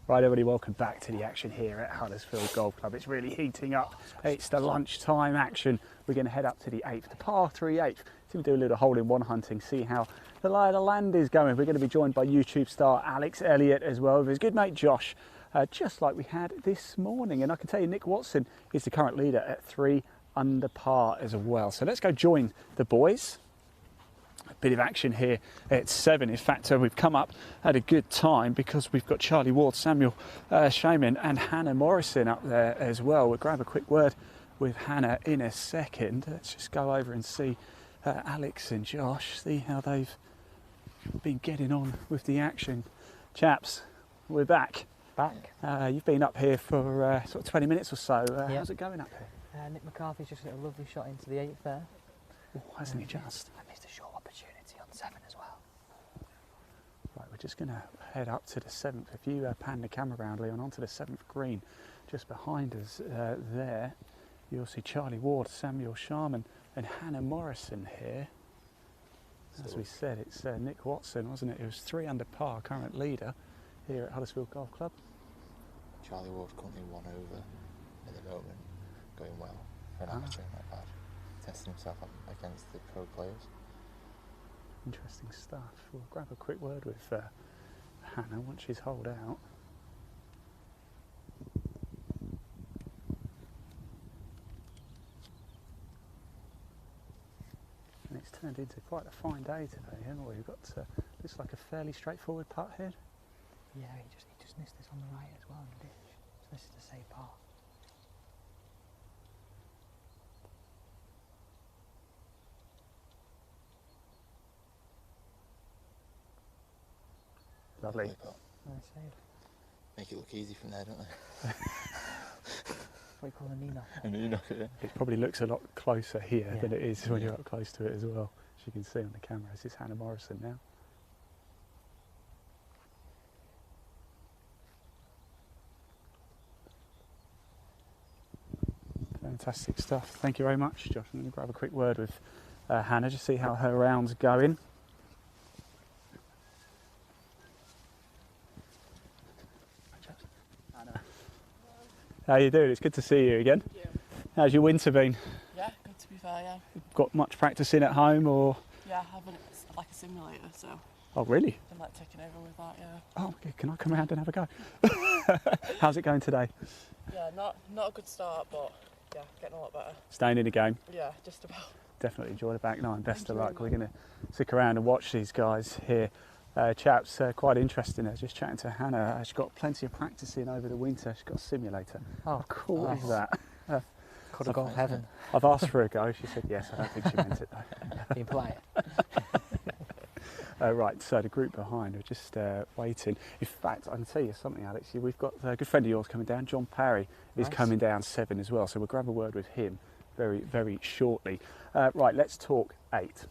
Right, everybody, welcome back to the action here at Huddersfield Golf Club. It's really heating up. It's the lunchtime action. We're going to head up to the 8th, the par 3 8th. So we do a little hole-in-one hunting, see how the lie of the land is going. We're going to be joined by YouTube star Alex Elliot as well, with his good mate Josh, just like we had this morning. And I can tell you, Nick Watson is the current leader at 3 under par as well. So let's go join the boys. A bit of action here at 7. In fact, we've come up at a good time because we've got Charlie Ward, Samuel Shaman and Hannah Morrison up there as well. We'll grab a quick word with Hannah in a second. Let's just go over and see Alex and Josh, see how they've been getting on with the action. Chaps, we're back. You've been up here for sort of 20 minutes or so. Yep. How's it going up here? Nick McCarthy's just hit a lovely shot into the 8th there. Oh, hasn't he just? I missed a short opportunity on 7 as well. Right, we're just going to head up to the 7th. If you pan the camera around, Leon, onto the 7th green, just behind us there, you'll see Charlie Ward, Samuel Sharman and Hannah Morrison here. As we said, it's Nick Watson, wasn't it? It was 3 under par, current leader here at Huddersfield Golf Club. Charlie Ward currently 1 over at the moment, going well for an amateur, not bad. Testing himself up against the pro players. Interesting stuff. We'll grab a quick word with Hannah once she's holed out. And it's turned into quite a fine day today, haven't we? We've got looks like a fairly straightforward putt here. Yeah, he just missed this on the right as well in the ditch. So this is the safe par. Lovely. Nice save. Make it look easy from there, don't they? What do you call a knee knock? A knee knock, yeah. It probably looks a lot closer here than it is when Yeah. you're up close to it as well. As you can see on the camera, this is Hannah Morrison now. Fantastic stuff. Thank you very much, Josh. I'm going to grab a quick word with Hannah, just see how her round's going. How you doing? It's good to see you again. Thank you. How's your winter been? Yeah, good to be fair, yeah. Got much practice in at home or? Yeah, I've been like a simulator, so Oh really? been like taking over with that, yeah. Oh, okay. Can I come around and have a go? How's it going today? Yeah, not a good start, but yeah, getting a lot better. Staying in the game. Yeah, just about. Definitely enjoy the back nine. Best Thank of you very luck. We're going to stick around and watch these guys here. Chaps, quite interesting. I was just chatting to Hannah. She's got plenty of practice in over the winter. She's got a simulator. Oh, How cool is nice. that? Could have gone heaven. I've asked for a go. She said yes. I don't think she meant it though. Being polite. Right, so the group behind are just waiting. In fact, I can tell you something, Alex. We've got a good friend of yours coming down. John Parry is Nice. coming down 7 as well. So we'll grab a word with him very, very shortly. Right, let's talk 8.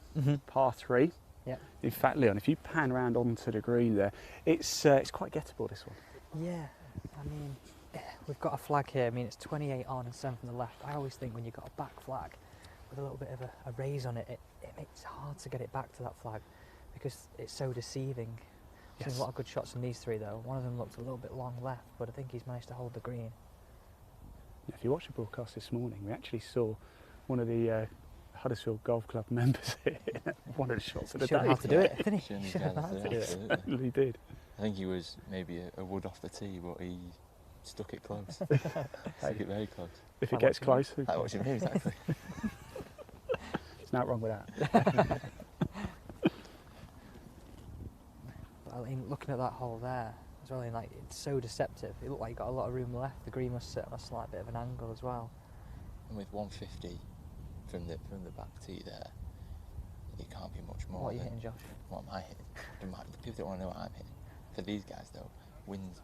Par 3. Yeah. In fact, Leon, if you pan round onto the green there, it's quite gettable, this one. Yeah, I mean, we've got a flag here. I mean, it's 28 on and 7 from the left. I always think when you've got a back flag with a little bit of a raise on it, it makes it hard to get it back to that flag because it's so deceiving. I've seen a lot of good shots from these 3 though. One of them looked a little bit long left, but I think he's managed to hold the green. If you watch the broadcast this morning, we actually saw one of the Huddersfield Golf Club members here. One of the shots of the Showed day. how to do it, didn't he? Showing these Showed guys how how to to do do it. it. Certainly did. I think he was maybe a wood off the tee, but he stuck it close. Stuck it very close. If Like it gets watching close, who Like watching him, exactly. There's nothing wrong with that. But I mean, looking at that hole there, it's really like it's so deceptive. It looked like you got a lot of room left. The green must sit on a slight bit of an angle as well. And with 150 from the back tee there, it can't be much more. What are you than hitting, Josh? What am I hitting? The people don't want to know what I'm hitting. For these guys though, wind's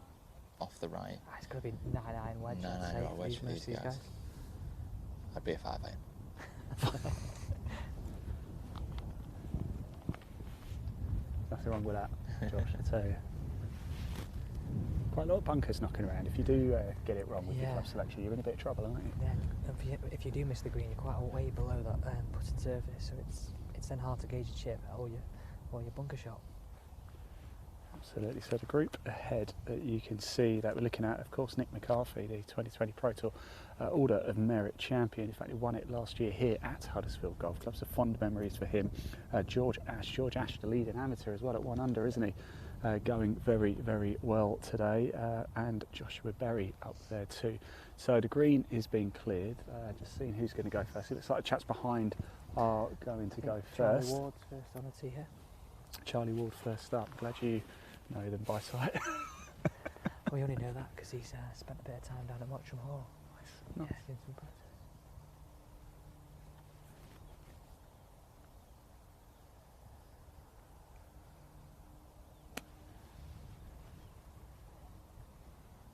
off the right. It's going to be 9-iron wedge. 9-iron I'd say, or for wedge for most these of guys. I'd be a 5-iron. Nothing wrong with that, Josh, I tell you. Quite a lot of bunkers knocking around. If you do get it wrong with your Yeah. club selection, you're in a bit of trouble, aren't you? Yeah, if you do miss the green, you're quite a way below that putted surface, so it's then hard to gauge your chip or your bunker shot. Absolutely. So the group ahead that you can see that we're looking at, of course, Nick McCarthy, the 2020 Pro Tour Order of Merit champion. In fact, he won it last year here at Huddersfield Golf Club. So fond memories for him. George Ash, the leading amateur as well at 1 under, isn't he? Going very, very well today. And Joshua Berry up there too. So the green is being cleared. Just seeing who's going to go first. It looks like the chaps behind are going to go first. Charlie Ward's first on the tee here. Charlie Ward first up. Glad you know them by sight. We only know that because he's spent a bit of time down at Mottram Hall. Nice. Yeah, doing some practice.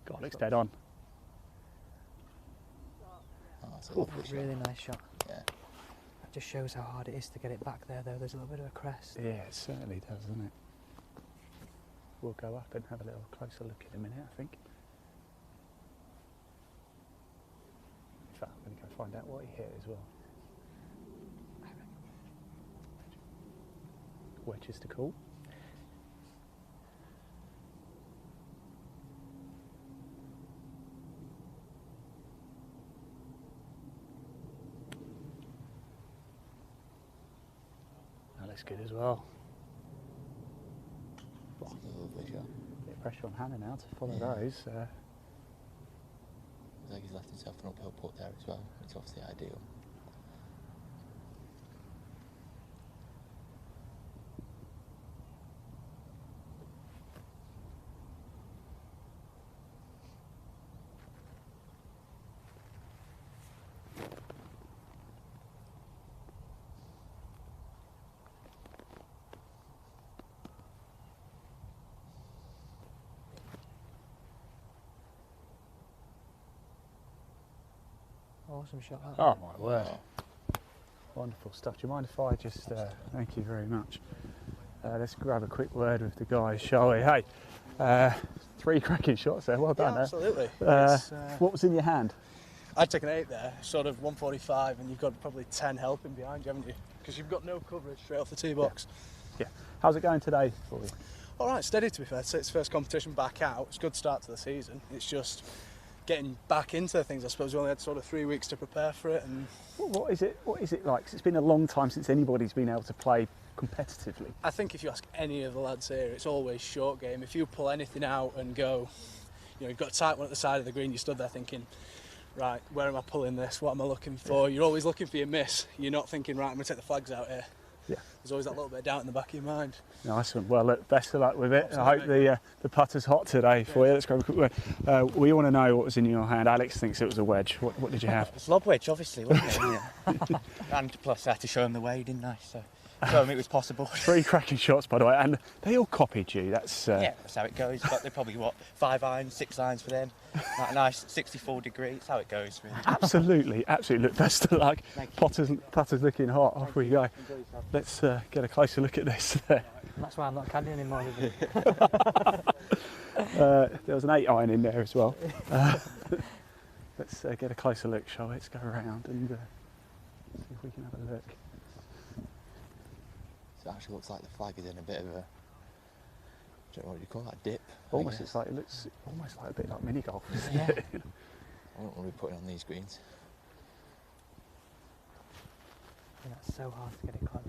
God, looks dead on. Oh, that's a lovely shot. Really nice shot. Yeah. That just shows how hard it is to get it back there, though. There's a little bit of a crest. Yeah, it certainly does, doesn't it? We'll go up and have a little closer look in a minute, I think. In fact, I'm going to go find out what he hit as well. Wedges to call. That looks good as well. That's a lovely shot. Bit of pressure on Hannah now to follow Yeah. those. Looks like he's left himself an uphill putt there as well. It's obviously ideal. Awesome shot. That. Oh my word. Oh, Wonderful stuff. Do you mind if I just, thank you very much. Let's grab a quick word with the guys, shall we? Hey, 3 cracking shots there, well done. Yeah, absolutely. What was in your hand? I'd take an 8 there, sort of 145, and you've got probably 10 helping behind you, haven't you? Because you've got no coverage straight off the tee box. Yeah. How's it going today for you? All right, steady to be fair. It's first competition back out. It's a good start to the season. It's just getting back into things, I suppose. We only had sort of 3 weeks to prepare for it. And What is it like? 'Cause it's been a long time since anybody's been able to play competitively. I think if you ask any of the lads here, it's always short game. If you pull anything out and go, you've got a tight one at the side of the green, you stood there thinking, right, where am I pulling this? What am I looking for? You're always looking for your miss. You're not thinking, right, I'm going to take the flags out here. Yeah. There's always that little bit of doubt in the back of your mind. Nice one. Well, look, best of luck with it. I hope Absolutely. the putter's hot today for you. Let's grab a quick word. We want to know what was in your hand. Alex thinks it was a wedge. What did you have? It's lob wedge, obviously, wasn't it? Yeah. And plus, I had to show him the way, didn't I? So, show him it was possible. 3 cracking shots, by the way, and they all copied you. That's Yeah, that's how it goes. But they're probably, 5 irons, 6 irons for them. Like a nice 64 degree. That's how it goes, really. absolutely. Look, best of luck. Thank you. Putter's looking hot. Off we go. Enjoy yourself. Let's get a closer look at this. There. And that's why I'm not caddying anymore. Is it? There was an 8 iron in there as well. Let's get a closer look, shall we? Let's go around and see if we can have a look. so it actually looks like the flag is in a bit of a, I don't know what you call that, dip. I Almost, guess. it looks almost like a bit like mini golf. Yeah. I don't want to be putting on these greens. And that's so hard to get it close.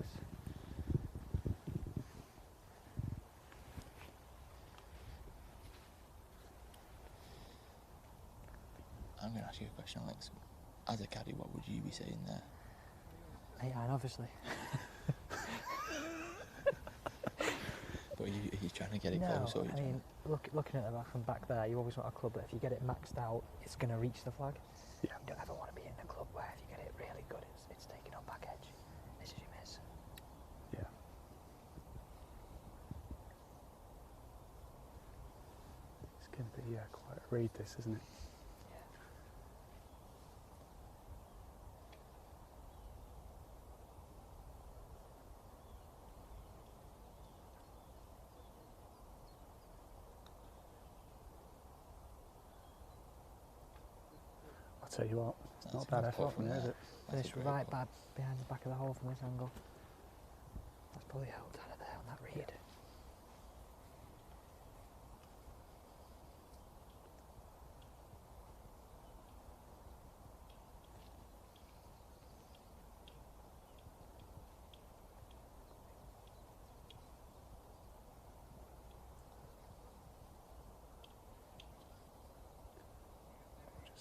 I'm going to ask you a question, Alex. As a caddy, what would you be saying there? 8 iron, obviously. But are you trying to get it No, close, or are you I trying mean, looking at the back from back there, you always want a club that if you get it maxed out, it's going to reach the flag. Yeah. You don't ever want to be in a club where if you get it really good, it's taking on back edge. This is your miss. Yeah. It's going to be quite a read, this, isn't it? I'll tell you what, it's not a bad effort from there, is it? And it's a great right putt. bad behind the back of the hole from this angle. That's probably helped out of there on that read.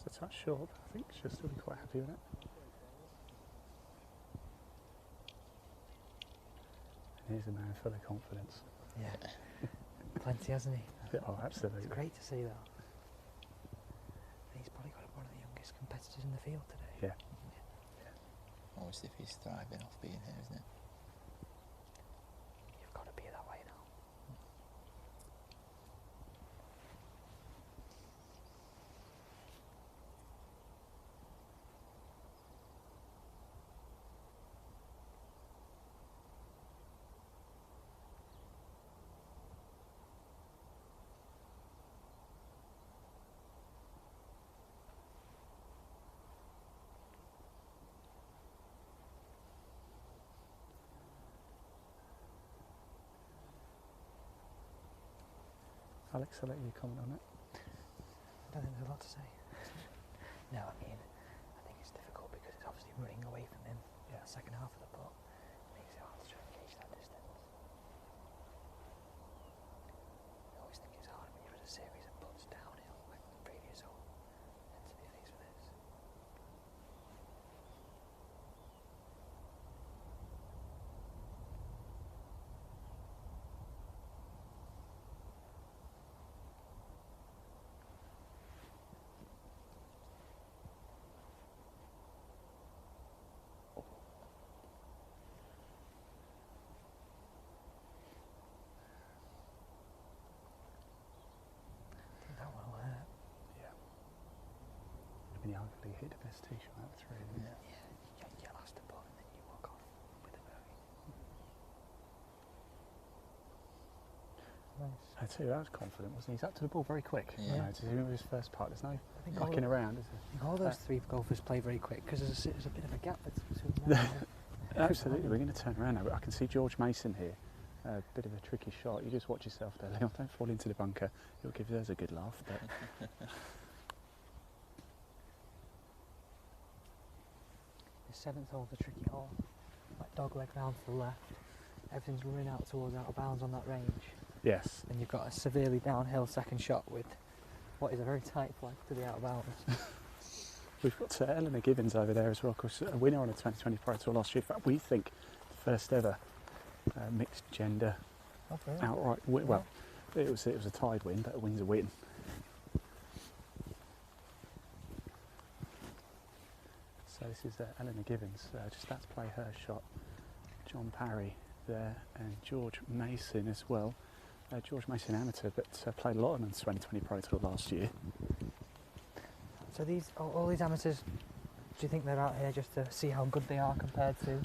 a touch short, but I think she'll still be quite happy with it. And here's a man full of confidence. Yeah. Plenty, hasn't he? Oh, absolutely. It's great to see that. And he's probably got one of the youngest competitors in the field today. Yeah. Obviously, if he's thriving off being here, isn't it? You've got to be that way now. Alex, I'll let you comment on it. I don't think there's a lot to say. No, I mean, I think it's difficult because it's obviously running away from him in the second half of the putt. Makes it hard to try and gauge that distance. I always think it's hard when you're in a series of putts downhill, like the previous hole, and to be faced with this. That one will hurt. Yeah. I mean, arguably hit the best tee shot out of three. Yeah. Yeah, last the putt and then you walk off with a bogey. Nice. I tell you, that was confident, wasn't he? He's up to the ball very quick. Yeah. You know, to remember his first putt, there's no I think mucking around, is there? I think all those three golfers play very quick because there's a bit of a gap between them. Absolutely, we're going to turn around now, but I can see George Mason here. A bit of a tricky shot. You just watch yourself there, Leon. Don't fall into the bunker. It'll give us a good laugh. But The seventh hole's a tricky hole. Like dogleg round to the left. Everything's running out towards out of bounds on that range. yes, And you've got a severely downhill second shot with what is a very tight flag to the out of bounds. we've got Eleanor Gibbons over there as well, of course, a winner on a 2020 Pro Tour last year. In fact, we think the first ever mixed gender outright win. Well, it was a tied win, but a win's a win. So this is Eleanor Gibbons, just about to play her shot. John Parry there, and George Mason as well. George Mason amateur, but played a lot on the 2020 Pro Tour last year. So all these amateurs, do you think they're out here just to see how good they are compared to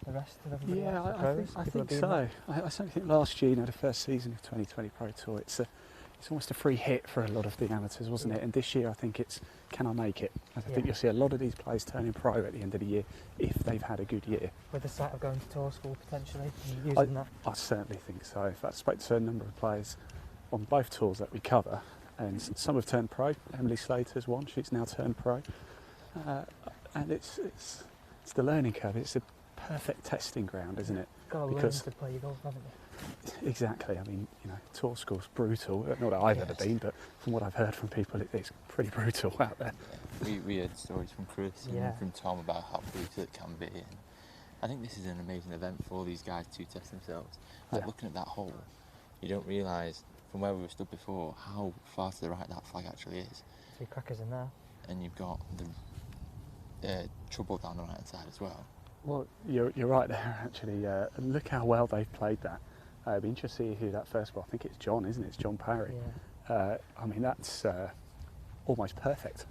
the rest of everybody Yeah, else, the I pros? think People are being so. I certainly think last year, the first season of 2020 Pro Tour, it's almost a free hit for a lot of the amateurs, wasn't it? And this year, I think it's can I make it? I think you'll see a lot of these players turning pro at the end of the year if they've had a good year. With the sight of going to tour school potentially, and using that. I certainly think so. In fact, I spoke to a number of players on both tours that we cover, and some have turned pro. Emily Slater's one; she's now turned pro, and it's the learning curve. It's a perfect testing ground, isn't it? Got to learn to play your golf, haven't you? Exactly. I mean, tour school's brutal. Not that I've ever been, but from what I've heard from people, it's pretty brutal out there. Yeah. We heard stories from Chris and from Tom about how brutal it can be. And I think this is an amazing event for all these guys to test themselves. Like looking at that hole, you don't realise from where we were stood before how far to the right that flag actually is. Three crackers in there. And you've got the trouble down the right hand side as well. Well, you're right there, actually. Look how well they've played that. It'd be interesting to see who that first ball. I think it's John, isn't it? It's John Parry. Yeah. I mean, that's almost perfect.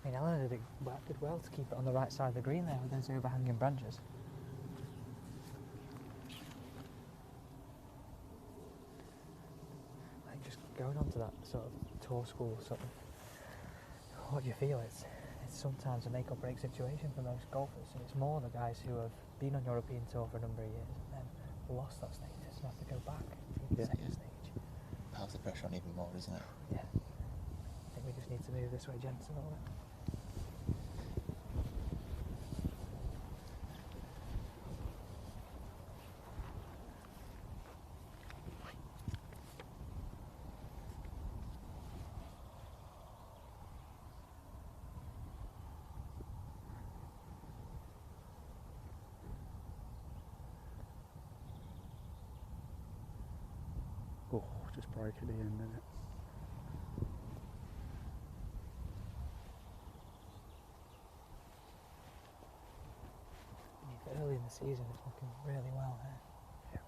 I mean, Eleanor did well to keep it on the right side of the green there with those overhanging branches. I think just going on to that sort of tour school sort of, what do you feel? It's sometimes a make or break situation for most golfers, and it's more the guys who have been on European tour for a number of years and then lost that status and have to go back to the second stage. Piles the pressure on even more, doesn't it? Yeah. I think we just need to move this way, gents, a little bit. just broke at the end, didn't it? Early in the season, it's looking really well here. Yeah.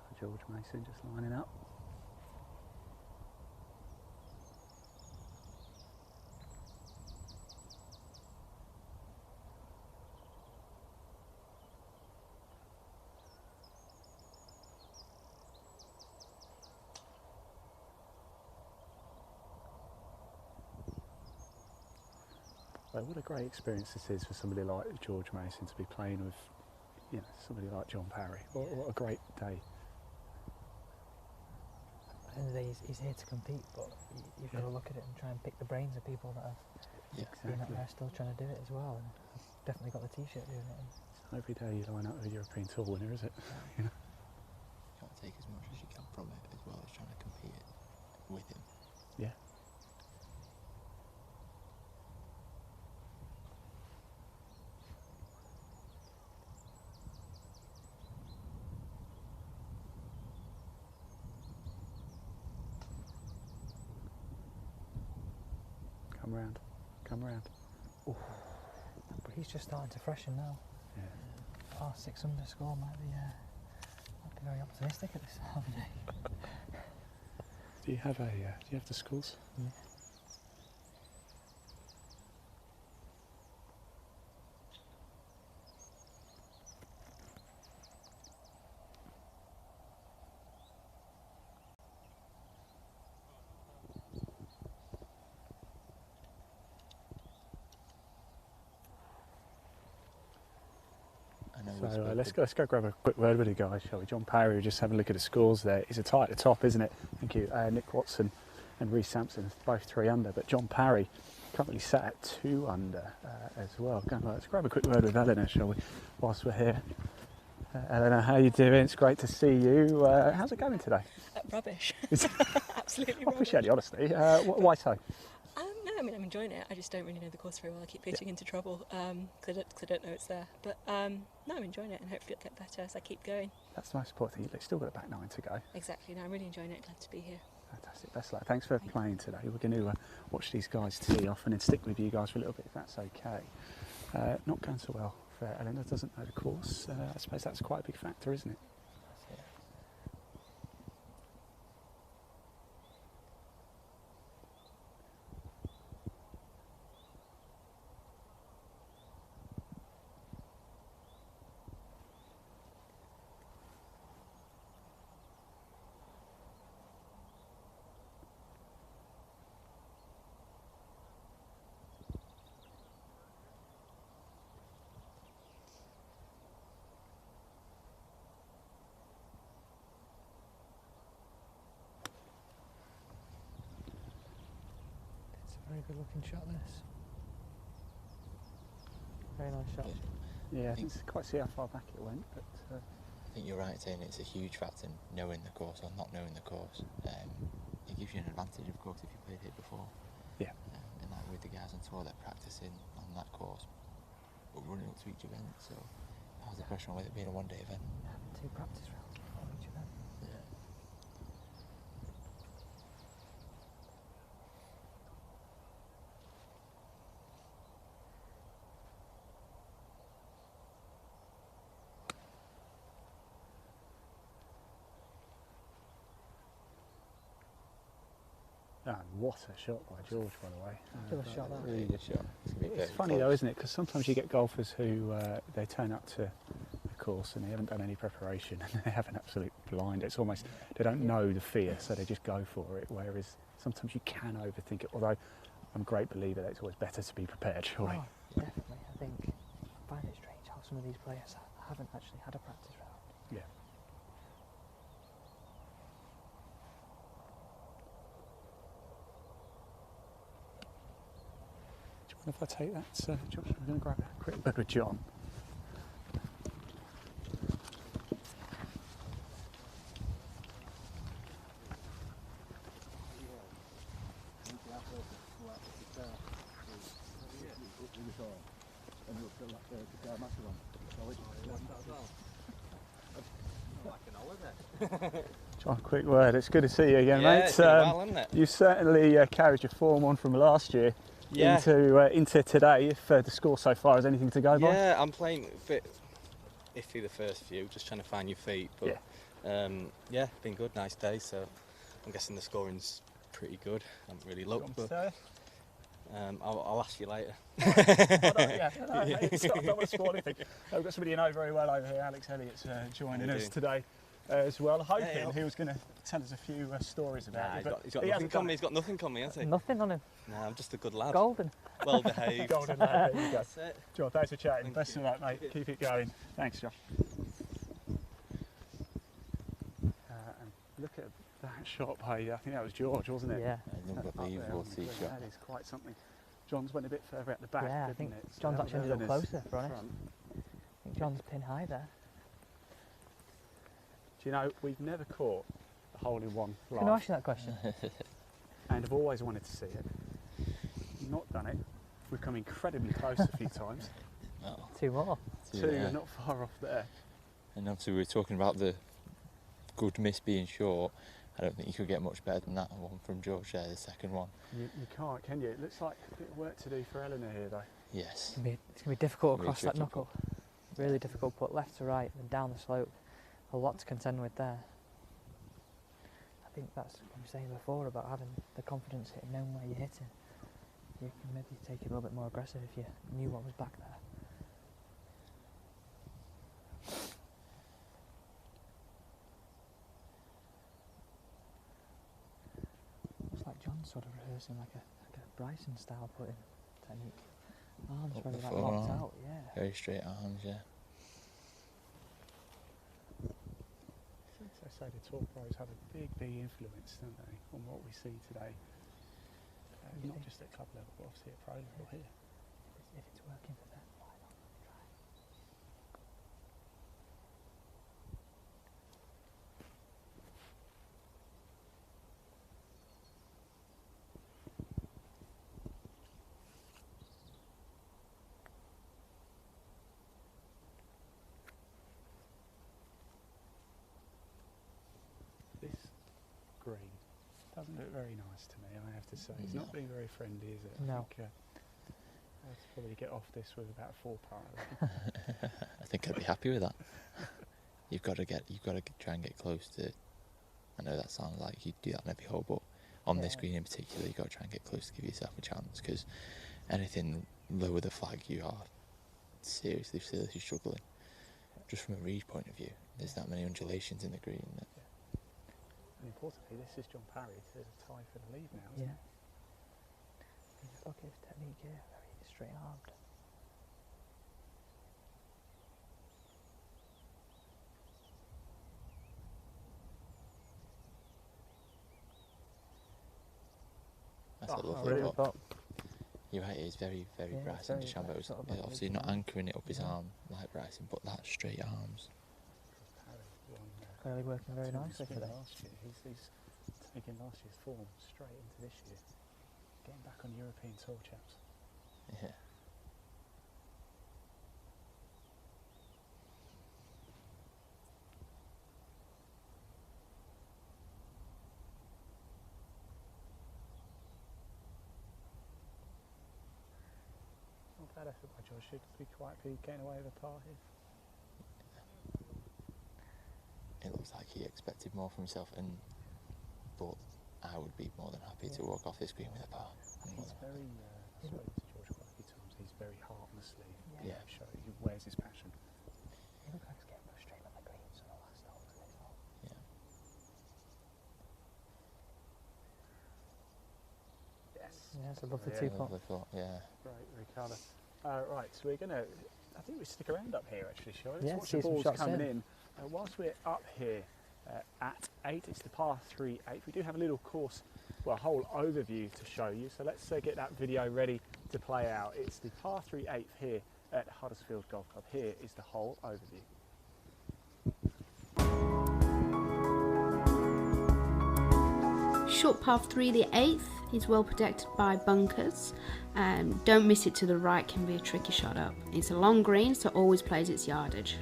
So George Mason just lining up. Well, what a great experience this is for somebody like George Mason to be playing with, you know, somebody like John Parry. What a great day. At the end of the day, he's here to compete, but you've got to look at it and try and pick the brains of people that have been out there still trying to do it as well. And I've definitely got the t-shirt doing it. Every day you line up with a European Tour winner, is it? You know? You can't take as much as you can from it as well as trying to compete with him. Yeah. Come round. Ooh. But he's just starting to freshen now. Yeah. Our 6 under score might be very optimistic at this time of day. Do you have the schools? Yeah. So let's go grab a quick word with you guys, shall we? John Parry, we're just having a look at the scores there. He's a tie at the top, isn't it? Thank you. Nick Watson and Reece Sampson, both 3 under, but John Parry currently sat at 2 under as well. Let's grab a quick word with Eleanor, shall we, whilst we're here. Eleanor, how you doing? It's great to see you. How's it going today? Rubbish. Absolutely I rubbish. appreciate the honesty. Why so? No, I mean, I'm enjoying it. I just don't really know the course very well. I keep getting into trouble because I don't know it's there. But no, I'm enjoying it, and hopefully it'll get better as I keep going. That's the most important thing. You've still got a back 9 to go. Exactly. No, I'm really enjoying it. Glad to be here. Fantastic. Best luck. Thanks for playing today. We're going to watch these guys tee off and then stick with you guys for a little bit, if that's okay. Not going so well for Eleanor. Doesn't know the course. I suppose that's quite a big factor, isn't it? Very good looking shot, this. Very nice shot. Yeah, I didn't quite see how far back it went, but... I think you're right saying it's a huge factor knowing the course or not knowing the course. It gives you an advantage, of course, if you played it before. Yeah. And like with the guys on tour, they're practicing on that course, but running up to each event, so how's the pressure on with it being a one-day event? 2 practice rounds before each event. Yeah. Oh, what a shot by George, by the way. Good shot, that. Really good shot. It's It's funny though, isn't it? Because sometimes you get golfers who they turn up to the course and they haven't done any preparation and they have an absolute blind. It's almost, they don't know the fear, so they just go for it. Whereas sometimes you can overthink it. Although I'm a great believer that it's always better to be prepared, surely. Oh, definitely. I think I find it strange how some of these players haven't actually had a practice round. Yeah. Do you mind if I take that, Josh? I'm going to grab a quick word with John. John, quick word. It's good to see you again, Yeah, mate. it's been a while, hasn't it? You certainly carried your form on from last year into today. If the score so far is anything to go by. Yeah, I'm playing a bit iffy the first few, just trying to find your feet. But yeah, been good, nice day. So I'm guessing the scoring's pretty good. I haven't really looked, but I'll ask you later. I don't want to spoil anything. We've got somebody you know very well over here. Alex Elliott's joining us today as well. Hoping he was going to tell us a few stories about you. He's got nothing on me. He's got nothing on me, hasn't he? Nothing on him. No, I'm just a good lad. Golden. Well behaved. Golden lad. There you go. That's it. John, thanks for chatting. Thank Best you. of luck, mate. Keep it going. Thanks, John. And look at that shot, hey. I think that was George, wasn't it? Yeah. An unbelievable tee shot. That is quite something. John's went a bit further at the back. Yeah, I think John's actually ended up closer, for honest. I think John's pin high there. Do you know, we've never caught a hole in one live. Can I ask you that question? And I've always wanted to see it. Not done it. We've come incredibly close a few times. Oh, Two more. Two, yeah. not far off there. And obviously we were talking about the good miss being short. I don't think you could get much better than that one from George there, the second one. You can't, can you? It looks like a bit of work to do for Eleanor here, though. Yes. It's going to be difficult Really across that tricky. knuckle. Really difficult. Put left to right and down the slope. A lot to contend with there. I think that's what I was saying before about having the confidence hitting, knowing where you're hitting. You can maybe take it a little bit more aggressive if you knew what was back there. Looks like John's sort of rehearsing like a Bryson style putting technique. Arms Up very the like locked forearm. out, yeah. Very straight arms, yeah. As I say, the tour pros have a big influence, don't they, on what we see today. Not just at club level, but obviously at pro level here. If it's working for them, why not try? This green doesn't look very nice to me, I have to say. It's not No. being very friendly, is it? No. I think I'd probably get off this with about 4 par. I think I'd be happy with that. You've got to try and get close to. I know that sounds like you do that on every hole, but on this green in particular, you've got to try and get close to give yourself a chance. Because anything lower the flag, you are seriously struggling. Just from a read point of view, there's that many undulations in the green. And importantly, this is John Parry. There's a tie for the lead now, isn't Yeah. Just look at his technique here, very straight armed. That's a Oh, lovely brilliant. putt. You're right, it's very, very Yeah, Bryson very DeChambeau. sort of like Obviously original. not anchoring it up his Yeah. arm like Bryson, but that straight arms. Parry won, Clearly working very two nicely spin today. last year. He's taking last year's form straight into this year. Getting back on European Tour, chaps. Yeah. Not bad effort by George. Should be quite be getting away with a par here. It looks like he expected more from himself, but I would be more than happy to walk off this green with a par. He's very, I've spoken to George quite a few times, he's very heart on the sleeve. Yeah. He wears his passion. He looks like he's getting frustrated on the greens on the last hole, isn't he? Yeah. Yes. Yeah, it's a lovely Yeah, 2 pot. Lovely thought, yeah. Great, Ricardo. Right, so we're going to, I think we stick around up here actually, shall we? Let's Yeah, watch see the some balls shots coming in. in. Whilst we're up here at 8, it's the par 3 8. We do have a little course, well, a whole overview to show you. So let's get that video ready to play out. It's the par 3 8 here at Huddersfield Golf Club. Here is the whole overview. Short par 3, the 8th. It's well protected by bunkers. Don't miss it to the right, can be a tricky shot up. It's a long green, so always plays its yardage.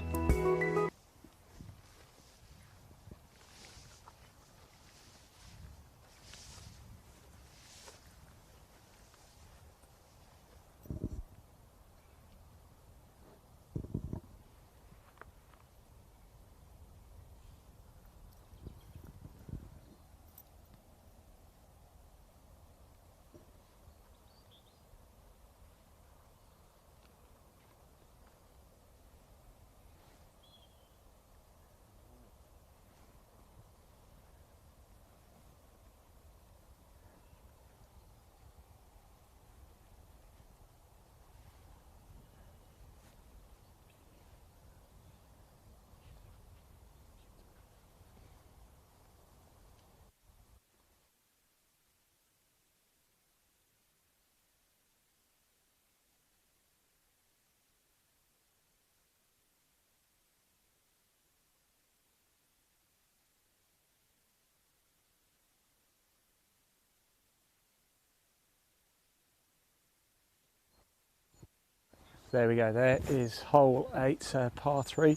There we go, there is hole 8, par 3.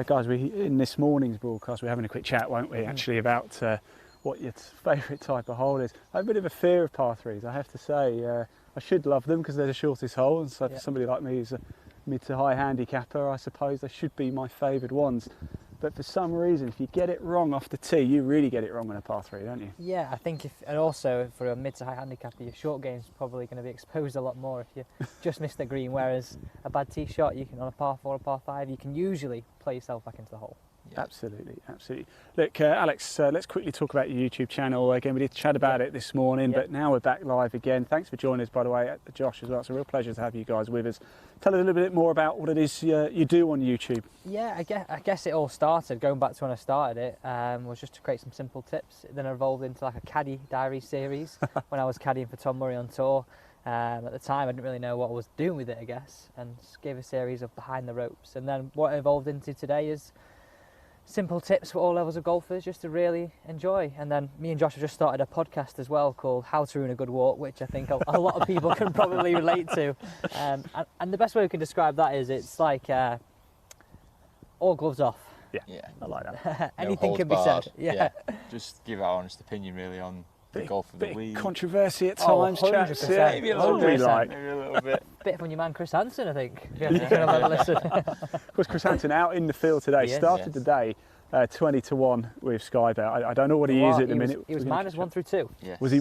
Guys, in this morning's broadcast, we're having a quick chat, won't we, actually, about what your favourite type of hole is. I have a bit of a fear of par 3s, I have to say. I should love them because they're the shortest hole, and so for somebody like me who's a mid to high handicapper, I suppose they should be my favoured ones. But for some reason, if you get it wrong off the tee, you really get it wrong on a par 3, don't you? Yeah, I think and also for a mid to high handicapper, your short game's probably going to be exposed a lot more if you just miss the green, whereas a bad tee shot, you can, on a par 4 or par 5, you can usually play yourself back into the hole. Yeah. Absolutely, absolutely. Look, Alex, let's quickly talk about your YouTube channel. Again, we did chat about it this morning, but now we're back live again. Thanks for joining us, by the way, Josh as well. It's a real pleasure to have you guys with us. Tell us a little bit more about what it is you do on YouTube. Yeah, I guess it all started, going back to when I started it, was just to create some simple tips. It then evolved into like a caddy diary series when I was caddying for Tom Murray on tour. At the time, I didn't really know what I was doing with it, I guess, and just gave a series of behind the ropes. And then what it evolved into today is simple tips for all levels of golfers just to really enjoy. And then me and Josh have just started a podcast as well called How to Ruin a Good Walk, which I think a lot of people can probably relate to. And the best way we can describe that is it's like all gloves off. Yeah. I like that. Anything can be said. Yeah. Just give our honest opinion really on the golf of the week. controversy at times, chaps. Yeah, maybe a little bit. Like. Maybe a little bit. Bit from your man Chris Hansen, I think. If you're going to have a listen. Of course, Chris Hansen out in the field today. Started the day 20 to 1 with Sky Bet. I don't know what he is at the minute. He was minus 1 through 2. Yes. Was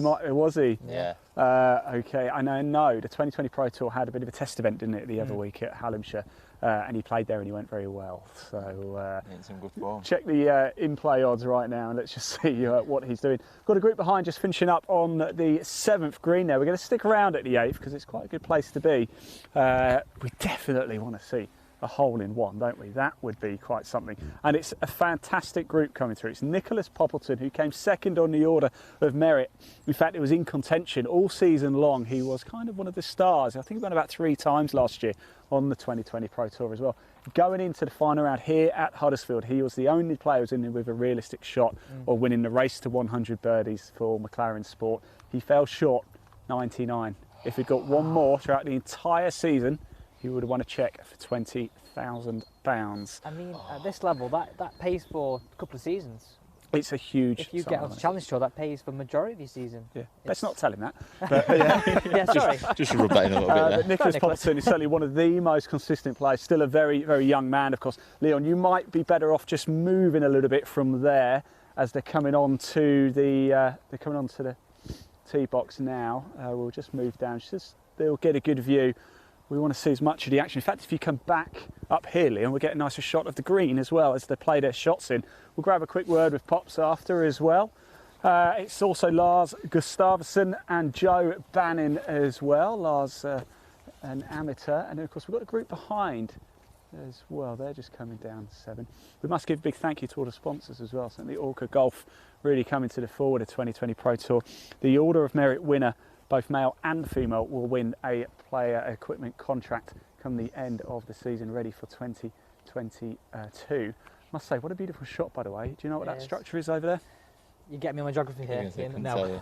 he? Yeah. Okay, and I know the 2020 Pro Tour had a bit of a test event, didn't it, the other week at Hallamshire, and he played there and he went very well. So in some good form. Check the in-play odds right now and let's just see what he's doing. Got a group behind just finishing up on the 7th green there. We're going to stick around at the 8th because it's quite a good place to be. We definitely want to see a hole in one, don't we? That would be quite something. And it's a fantastic group coming through. It's Nicholas Poppleton, who came second on the order of merit. In fact, it was in contention all season long. He was kind of one of the stars. I think he won about 3 times last year on the 2020 Pro Tour as well. Going into the final round here at Huddersfield, he was the only player who was in there with a realistic shot or winning the race to 100 birdies for McLaren Sport. He fell short, 99. If he'd got one more throughout the entire season, he would have won a cheque for £20,000. I mean, at this level, that pays for a couple of seasons. It's a huge If you get on the Challenge Tour, that pays for the majority of your season. Yeah. Let's not tell him that. But, yeah, sorry. Just rub that in a little bit there. But Nicholas Poppleton is certainly one of the most consistent players. Still a very, very young man, of course. Leon, you might be better off just moving a little bit from there as they're coming on to the tee box now. We'll just move down. They'll get a good view. We want to see as much of the action. In fact, if you come back up here, Leon, we'll get a nicer shot of the green as well as they play their shots in. We'll grab a quick word with Pops after as well. It's also Lars Gustafsson and Joe Bannon as well. Lars, an amateur. And then, of course, we've got a group behind as well. They're just coming down 7. We must give a big thank you to all the sponsors as well. Certainly Orca Golf really coming to the fore of the 2020 Pro Tour. The Order of Merit winner, both male and female, will win a player equipment contract come the end of the season, ready for 2022. Must say, what a beautiful shot, by the way. Do you know what that structure is over there? You get me on my geography here. Couldn't No. tell you.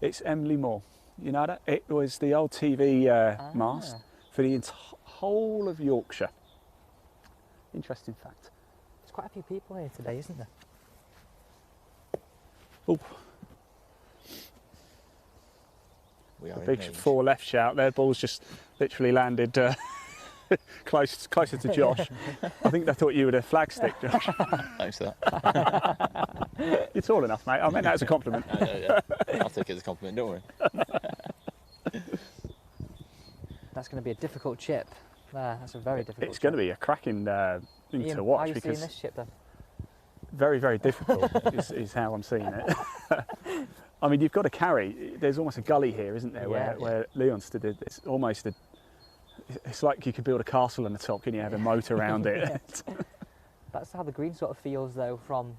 It's Emily Moore. You know that? It was the old TV mast for the whole of Yorkshire. Interesting fact. There's quite a few people here today, isn't there? Oh, We are the in big range. 4 left shout there. Ball's just literally landed closer to Josh. I think they thought you were a flag stick, Josh. Thanks for that. You're tall enough, mate. I meant that as a compliment. I know, yeah. I'll take it as a compliment, don't worry. That's going to be a difficult chip. That's a very difficult It's chip. going to be a cracking thing Ian, to watch how are you because seeing this chip then? very, very difficult is how I'm seeing it. I mean, you've got to carry. There's almost a gully here, isn't there, Yeah. where Leon stood. It's almost it's like you could build a castle on the top and you have a moat around it. That's how the green sort of feels though from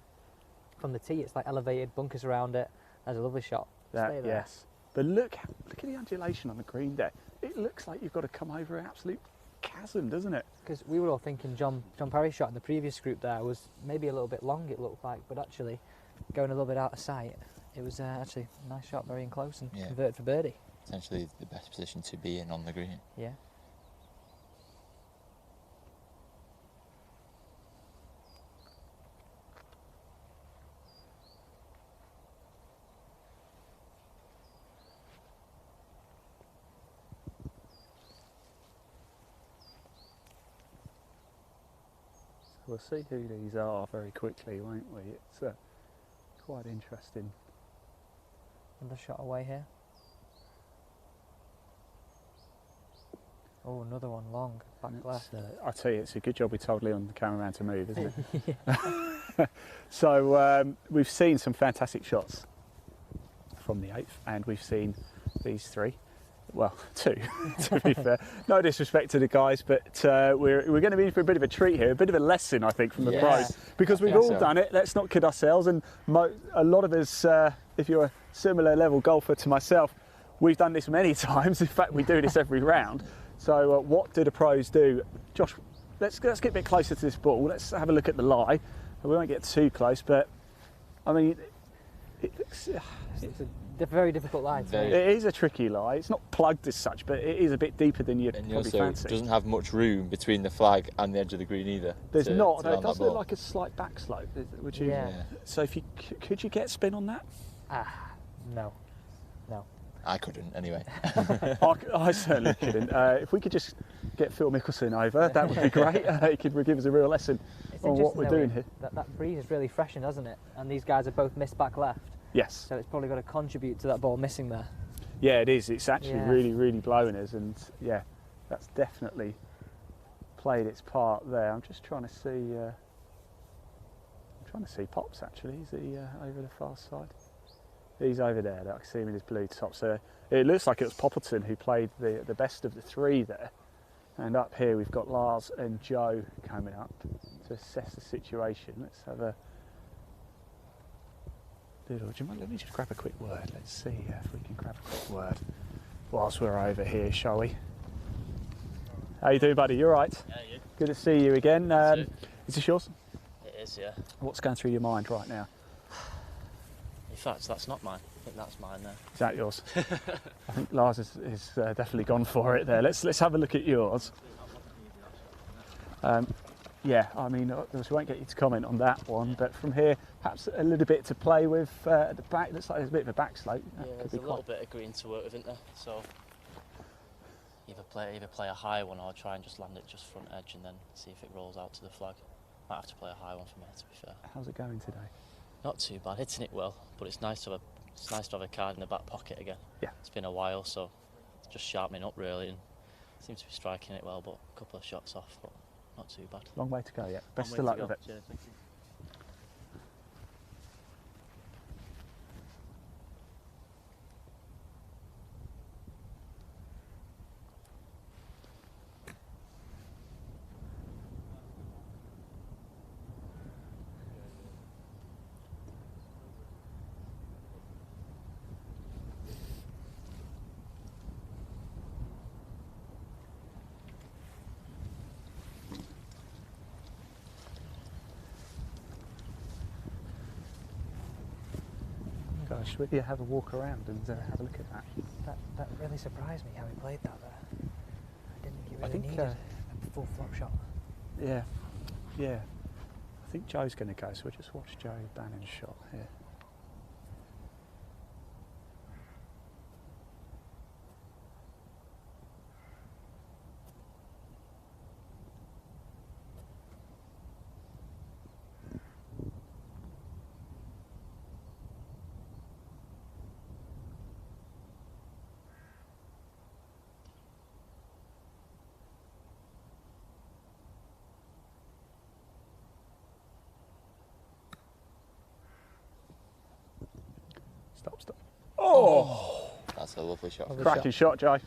the tee. It's like elevated, bunkers around it. There's a lovely shot. Stay there. Yes. But look at the undulation on the green there. It looks like you've got to come over an absolute chasm, doesn't it? Because we were all thinking John Perry's shot in the previous group there was maybe a little bit long, it looked like, but actually going a little bit out of sight, it was actually a nice shot, very in close, and converted for birdie. Essentially the best position to be in on the green. Yeah. We'll see who these are very quickly, won't we? It's quite interesting. Another shot away here. Oh, another one long, back left. I tell you, it's a good job we told Leon the cameraman to move, isn't it? So we've seen some fantastic shots from the 8th, and we've seen these 3. Well, 2, to be fair. No disrespect to the guys, but we're going to be in for a bit of a treat here, a bit of a lesson, I think, from the pros, because we've all done it. Let's not kid ourselves, and a lot of us, if you're a similar level golfer to myself, we've done this many times. In fact, we do this every round. So what do the pros do? Josh, let's get a bit closer to this ball. Let's have a look at the lie. We won't get too close, but I mean, it's a very difficult lie. It is a tricky lie. It's not plugged as such, but it is a bit deeper than you'd probably also fancy. Doesn't have much room between the flag and the edge of the green either. There's not. To It does look like a slight back slope. Would you? Yeah. So if you could you get spin on that? No. I couldn't anyway. I certainly couldn't. If we could just get Phil Mickelson over, that would be great. He could give us a real lesson on what we're doing here. That breeze has really freshened, hasn't it? And these guys have both missed back left. Yes. So it's probably got to contribute to that ball missing there. Yeah, it is. It's actually really, really blowing us, and yeah, that's definitely played its part there. I'm just trying to see. I'm trying to see Pops actually. Is he over the far side? He's over there. I can see him in his blue top. So it looks like it was Poppleton who played the best of the 3 there. And up here we've got Lars and Joe coming up to assess the situation. Let's have a little. Do you mind? Let me just grab a quick word. Let's see if we can grab a quick word whilst we're over here, shall we? How you doing, buddy? You all right? Yeah, you. Good to see you again. Is this yours? It is, yeah. What's going through your mind right now? In fact, that's not mine. I think that's mine there. Is that yours? I think Lars is definitely gone for it there. Let's have a look at yours. Yeah, I mean, we won't get you to comment on that one, but from here, perhaps a little bit to play with at the back. Looks like there's a bit of a back slope. Yeah, there's a little bit of green to work with, isn't there? So either play a high one or try and just land it just front edge and then see if it rolls out to the flag. Might have to play a high one for me, to be fair. How's it going today? Not too bad, hitting it well, but it's nice to have a card in the back pocket again. Yeah. It's been a while, so just sharpening up really, and seems to be striking it well, but a couple of shots off, but not too bad. Long way to go yet. Best of luck with it. Cheers, thank you. Gosh, should we have a walk around and have a look at that? That really surprised me how he played that there. I didn't think he really think, needed a full flop shot. Yeah, yeah. I think Joe's going to go, so we'll just watch Joe Bannon's shot here. Stop. Oh! That's a lovely shot. Cracking shot, Joe.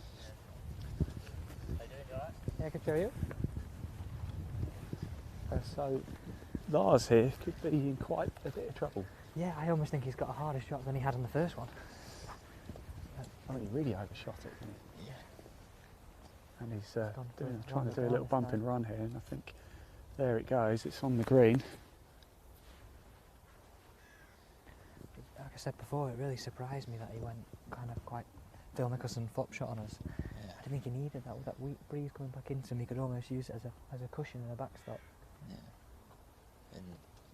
Yeah, I can show you. So, Lars here could be in quite a bit of trouble. Yeah, I almost think he's got a harder shot than he had in the first one. I think he really overshot it, didn't he? Yeah. And he's trying to do a little bump and run here, and I think there it goes. It's on the green. Like I said before, it really surprised me that he went kind of quite Phil Mickelson flop shot on us. Yeah. I didn't think he needed that. With that weak breeze coming back into him, he could almost use it as a cushion and a backstop. Yeah. And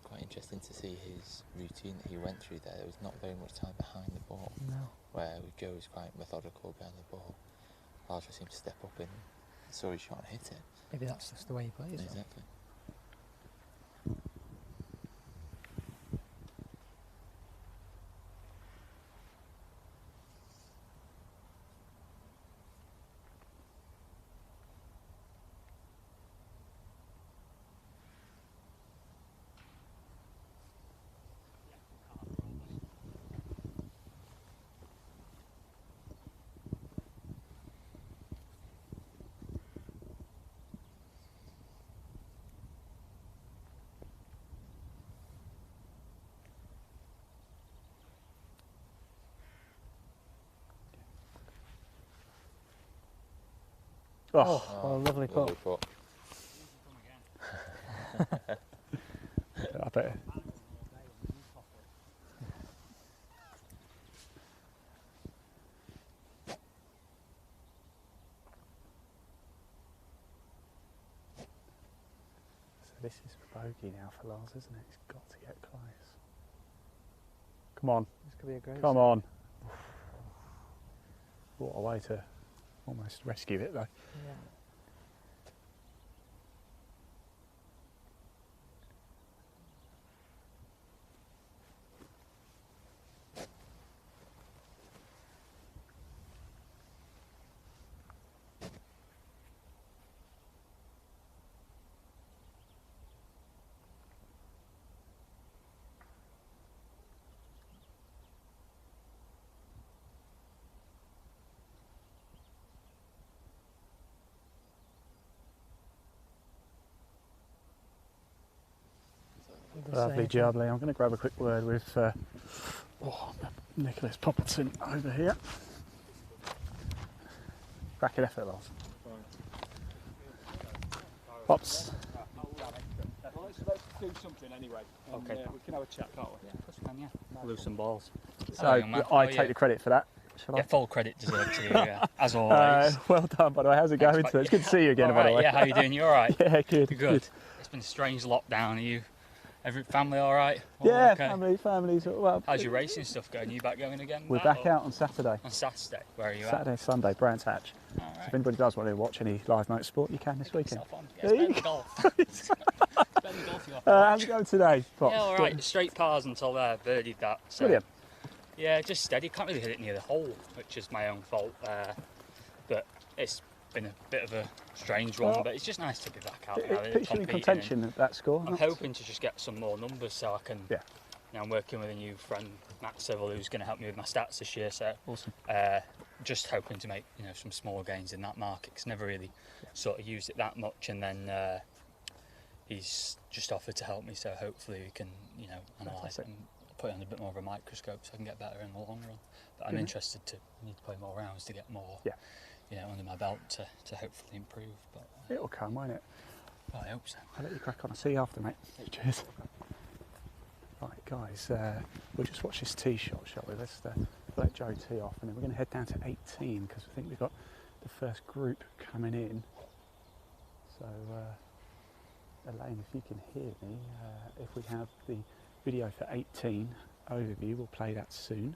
quite interesting to see his routine that he went through there. There was not very much time behind the ball. No. Where Joe was quite methodical behind the ball. Lars just seemed to step up and saw his shot and hit it. Maybe that's just the way he plays. Exactly. Oh, what a lovely putt. I bet. So this is bogey now for Lars, isn't it? He's got to get close. Come on. This could be a great Come on. What a way to almost rescue it though. Yeah. Lovely jubbly. I'm going to grab a quick word with Nicholas Poppleton over here. Cracking effort, Lars. Pops. Well, let's do something anyway. Okay. We can have a chat, can't we? Yeah, of course we can, yeah. Loosen balls. So I take the credit for that. Yeah, full credit deserved to you, yeah, as always. Well done, by the way. How's it going? It's good to see you again, by the way. Yeah, how you doing? You all right? Yeah, good. Good. It's been a strange lockdown. Are you, family all right? All yeah, okay? Families. Well, how's your racing stuff going? Are you back going again? We're back out on Saturday. On Saturday? Where are you Saturday, Sunday, Brands Hatch. All right. So if anybody does want to watch any live motorsport, you can this weekend. Yeah, it's golf. How's it going today, Pops? Yeah, all right. Straight pars until there. Birdied that. So. Brilliant. Yeah, just steady. Can't really hit it near the hole, which is my own fault. But it's been a bit of a strange one. But it's just nice to be back out. It puts you in contention at that score. I'm hoping to just get some more numbers so I can. Yeah. You know, I'm working with a new friend, Matt Civil, who's going to help me with my stats this year. So awesome. Just hoping to make some small gains in that market. Cause never really sort of used it that much, and then he's just offered to help me. So hopefully we can analyse it and put it on a bit more of a microscope so I can get better in the long run. But I'm interested need to play more rounds to get more under my belt to hopefully improve. But it'll come, won't it? Well, I hope so. I'll let you crack on. I'll see you after, mate. Cheers. Right. guys, we'll just watch this tee shot, shall we? Let's let Joe tee off, and then we're going to head down to 18 because I think we've got the first group coming in. So, Elaine, if you can hear me, if we have the video for 18 overview, we'll play that soon.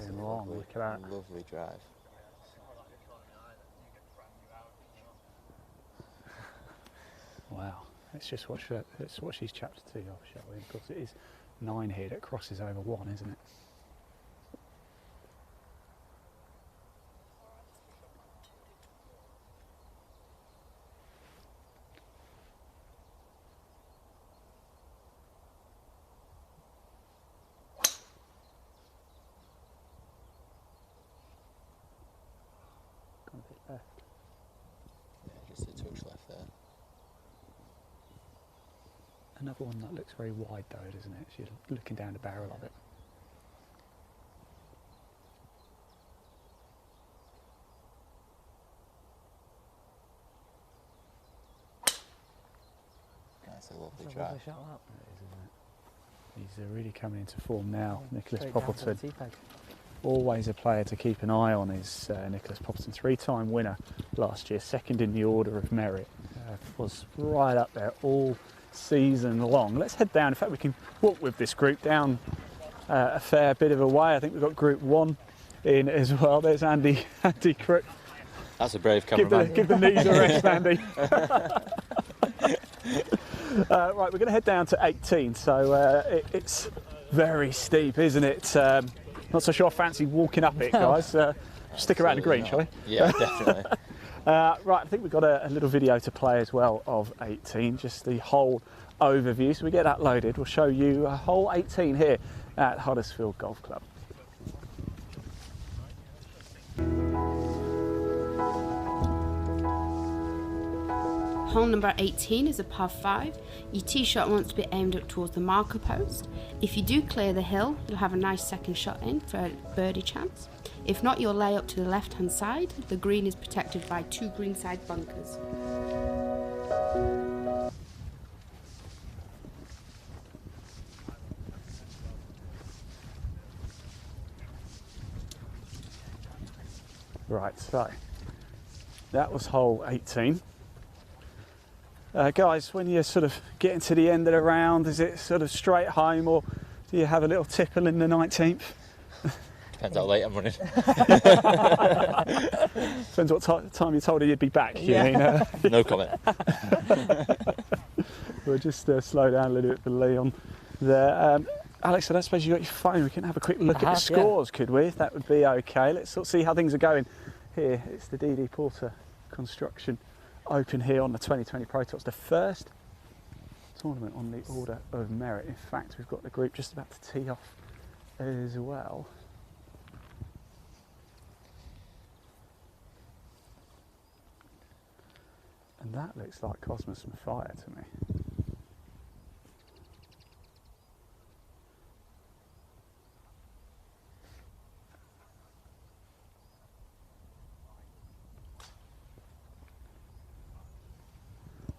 And long, look at that. Lovely drive. Wow. Let's just watch that. Let's watch these chaps tee off, shall we? Of course, it is 9 here that crosses over 1, isn't it? Left. Yeah, just a touch left there. Another one that looks very wide though, doesn't it? She's looking down the barrel of it. That's a lovely That's a drive. lovely shot, that. It is, isn't it? He's really coming into form now, Yeah, Nicholas straight down to the Poppleton. tee peg. Always a player to keep an eye on is Nicholas Popson, 3-time winner last year, 2nd in the order of merit. Was right up there all season long. Let's head down. In fact, we can walk with this group down a fair bit of a way. I think we've got group 1 in as well. There's Andy Crook. That's a brave cameraman. Give the knees a rest, Andy. Right, we're going to head down to 18. So it's very steep, isn't it? Not so sure I fancy walking up it, guys. Stick around the green, shall we? Yeah, definitely. Right, I think we've got a little video to play as well of 18, just the whole overview. So we get that loaded, we'll show you a whole 18 here at Huddersfield Golf Club. Hole number 18 is a par 5. Your tee shot wants to be aimed up towards the marker post. If you do clear the hill, you'll have a nice second shot in for a birdie chance. If not, you'll lay up to the left hand side. The green is protected by 2 greenside bunkers. Right, so that was hole 18. Guys, when you're sort of getting to the end of the round, is it sort of straight home or do you have a little tipple in the 19th? Depends how late I'm running. Depends what time you told her you'd be back. You mean, No comment. We'll just slow down a little bit for Leon there. Alex, I don't suppose you got your phone. We can have a quick look at the scores, could we? If that would be okay. Let's sort of see how things are going here. It's the D.D. Porter Construction Open here on the 2020 Pro Tour. It's the first tournament on the order of merit. In fact, we've got the group just about to tee off as well. And that looks like Cosmos and Fire to me.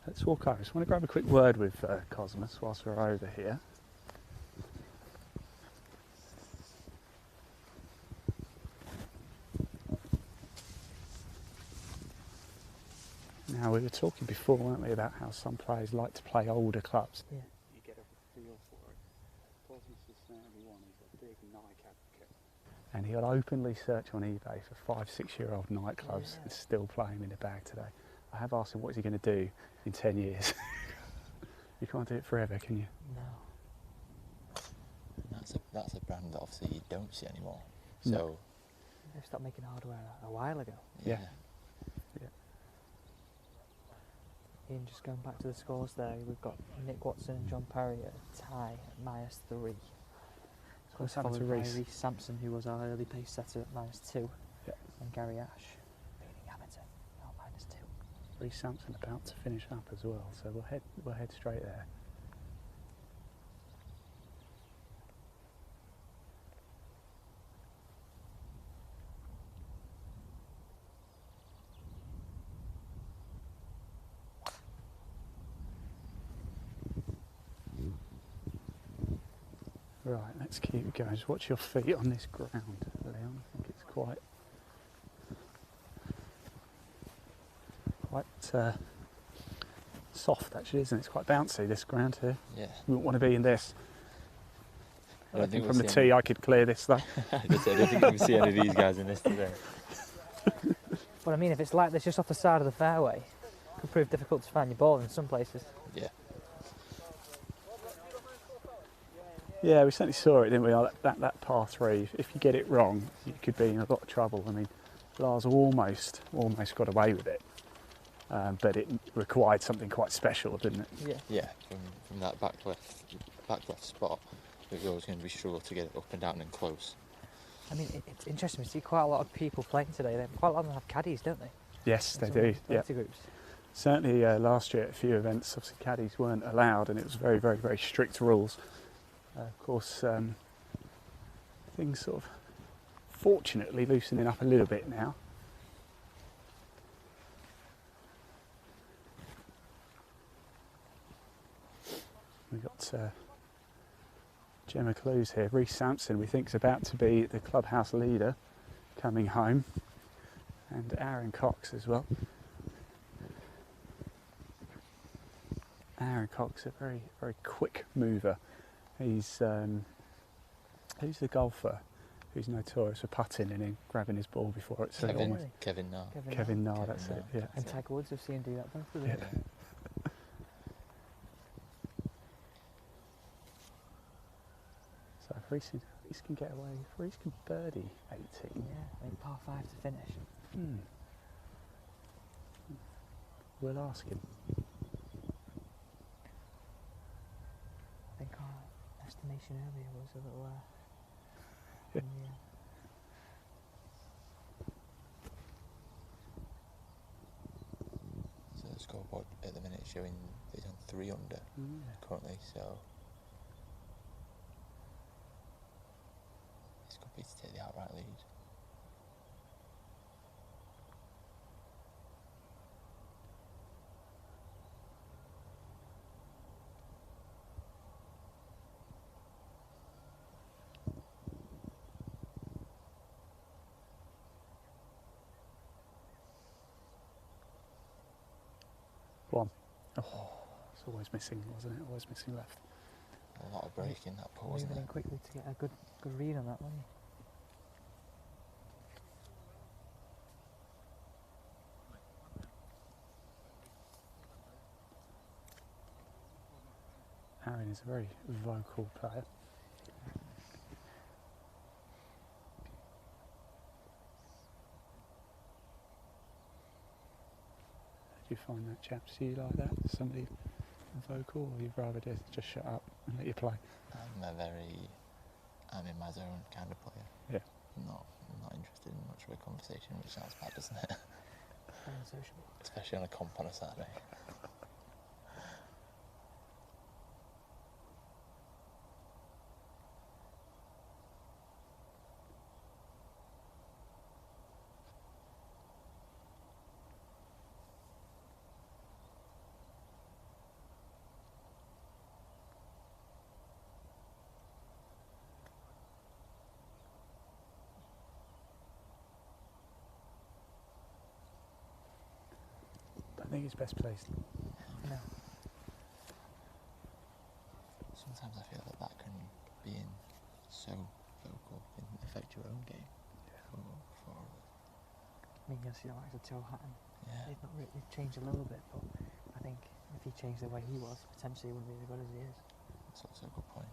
Let's walk over. I just want to grab a quick word with Cosmos whilst we're over here. Now, we were talking before, weren't we, about how some players like to play older clubs. Yeah. You get a feel for it. Cosmos is certainly one. He's a big Nike advocate. And he'll openly search on eBay for 5-6-year-old Nike clubs and still play them in the bag today. I have asked him what is he going to do in 10 years. You can't do it forever, can you? No. That's a brand that obviously you don't see anymore. So they stopped making hardware a while ago. Yeah. Ian, just going back to the scores there, we've got Nick Watson and John Perry at a tie at -3. What's happened to Followed by Reece? Reece Sampson, who was our early pace setter at -2, Yeah. and Gary Ash leading amateur at -2. Reece Sampson about to finish up as well, so we'll head straight there. Right, let's keep going. Just watch your feet on this ground, Leon. I think it's quite soft actually, isn't it? It's quite bouncy, this ground here. Yeah. You wouldn't want to be in this. I think from the tee I could clear this though. I don't think we'll see any of these guys in this today. But I mean, if it's like this just off the side of the fairway, it could prove difficult to find your ball in some places. Yeah. Yeah, we certainly saw it, didn't we? That par 3. If you get it wrong, you could be in a lot of trouble. I mean, Lars almost got away with it, but it required something quite special, didn't it? Yeah. Yeah. From that back left spot, it was going to be struggle to get it up and down and close. I mean, it's interesting. We see quite a lot of people playing today. Quite a lot of them have caddies, don't they? Yes, they do. Yeah. Groups. Certainly, last year at a few events, obviously caddies weren't allowed, and it was very, very, very strict rules. Of course, things sort of fortunately loosening up a little bit now. We've got Gemma Clues here. Reece Sampson, we think, is about to be the clubhouse leader coming home, and Aaron Cox as well. Aaron Cox, a very, very quick mover. He's who's the golfer who's notorious for putting and then grabbing his ball before it's almost. Kevin Na. Kevin Na, that's it. Yeah. And Tiger Woods, have seen him do that, don't we? Yeah. So if Reece can get away, if Reece can birdie 18. Yeah, I think par 5 to finish. We'll ask him. I think our estimation earlier was a little. Yeah. So the scoreboard at the minute showing he's on 3 under currently, so this could be to take the outright lead. One. Oh, it's always missing, wasn't it? Always missing left. A lot of break in that putt, wasn't Moving in it? quickly to get a good read on that, wasn't he? Aaron is a very vocal player. Do you find that, chaps? Do you like that? Somebody vocal, or you'd rather just shut up and let you play? I'm in my zone kind of player. Yeah. I'm not interested in much of a conversation, which sounds bad, doesn't it? Unsociable. Especially on a comp on a Saturday. I think it's best placed. No. Sometimes I feel that can being so vocal can affect your own game. Yeah. I mean, you'll see the likes of Joe Hatton. Yeah. They've changed a little bit, but I think if he changed the way he was, potentially he wouldn't be as good as he is. That's also a good point.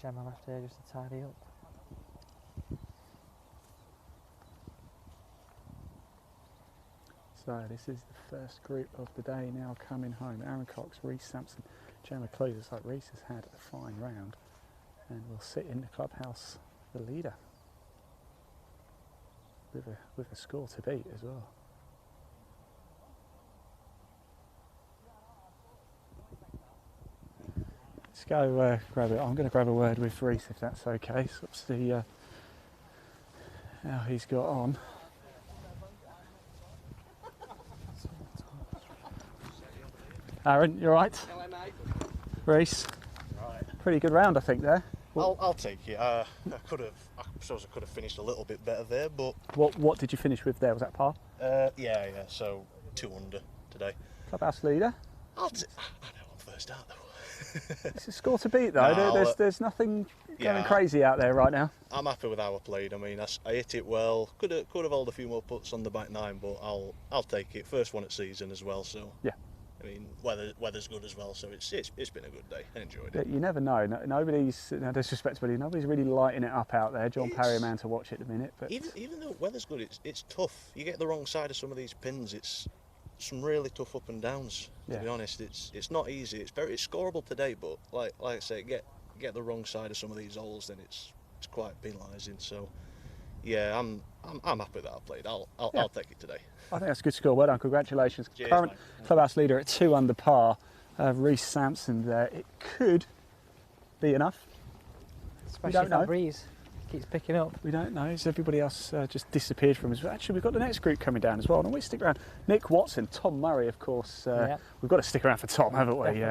Gemma left here just to tidy up. So this is the first group of the day now coming home. Aaron Cox, Reece Sampson, Gemma Close. It's like Reece has had a fine round and will sit in the clubhouse, the leader, with a score to beat as well. Let's go grab it. I'm going to grab a word with Reece if that's okay. So see how he's got on. Aaron, you alright? Hello, mate. Reece? Right. Pretty good round, I think, there. I'll take it. I suppose I could have finished a little bit better there, but... What did you finish with there? Was that par? Yeah, so 2 under today. Clubhouse leader? I know I'm first out, though. It's a score to beat, though. No, there's nothing going crazy out there right now. I'm happy with how I played. I mean, I hit it well. Could have held a few more putts on the back nine, but I'll take it. First one at season as well, so... Yeah. I mean, weather's good as well, so it's been a good day. I enjoyed it. You never know. Nobody's, no disrespect to anybody, nobody's really lighting it up out there. John Parry, a man to watch at the minute. But even though weather's good, it's tough. You get the wrong side of some of these pins. It's some really tough up and downs. To be honest, it's not easy. It's scoreable today, but like I say, get the wrong side of some of these holes, then it's quite penalising. So yeah, I'm happy that I played. I'll take it today. I think that's a good score. Well done, congratulations. Cheers, Current mate. clubhouse leader at 2 under par. Reece Sampson there. It could be enough. Especially if that breeze keeps picking up. We don't know. Has everybody else just disappeared from us? Actually, we've got the next group coming down as well. Don't we stick around? Nick Watson, Tom Murray, of course. We've got to stick around for Tom, haven't we?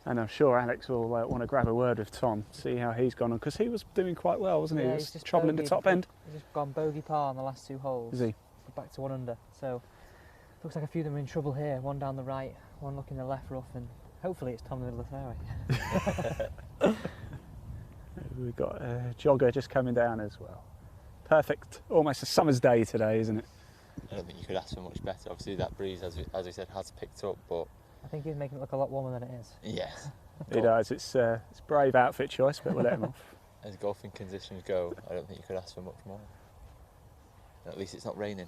And I'm sure Alex will want to grab a word with Tom, see how he's gone on, because he was doing quite well, wasn't he? He was just troubling the top end. He's just gone bogey par on the last 2 holes. Is he? Back to 1 under. So looks like a few of them are in trouble here. One down the right, one looking the left rough, and hopefully it's Tom in the middle of the fairway. We've got a jogger just coming down as well. Perfect, almost a summer's day today, isn't it? I don't think you could ask for much better. Obviously that breeze, as we said, has picked up, but... I think he's making it look a lot warmer than it is. Yes. He does. It's brave outfit choice, but we'll let him off. As golfing conditions go, I don't think you could ask for much more. At least it's not raining.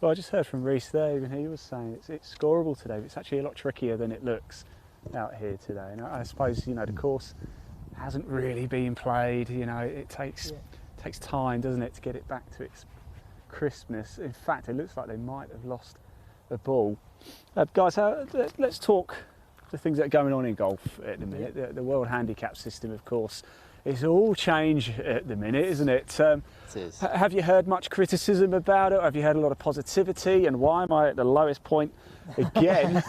Well, I just heard from Reece there, even he was saying it's scoreable today, but it's actually a lot trickier than it looks out here today. And I suppose, the course hasn't really been played, it takes time, doesn't it, to get it back to its crispness. In fact, it looks like they might have lost a ball. Guys, let's talk the things that are going on in golf at the minute. The World Handicap system, of course, it's all change at the minute, isn't it? It is. Have you heard much criticism about it? Have you heard a lot of positivity? And why am I at the lowest point again?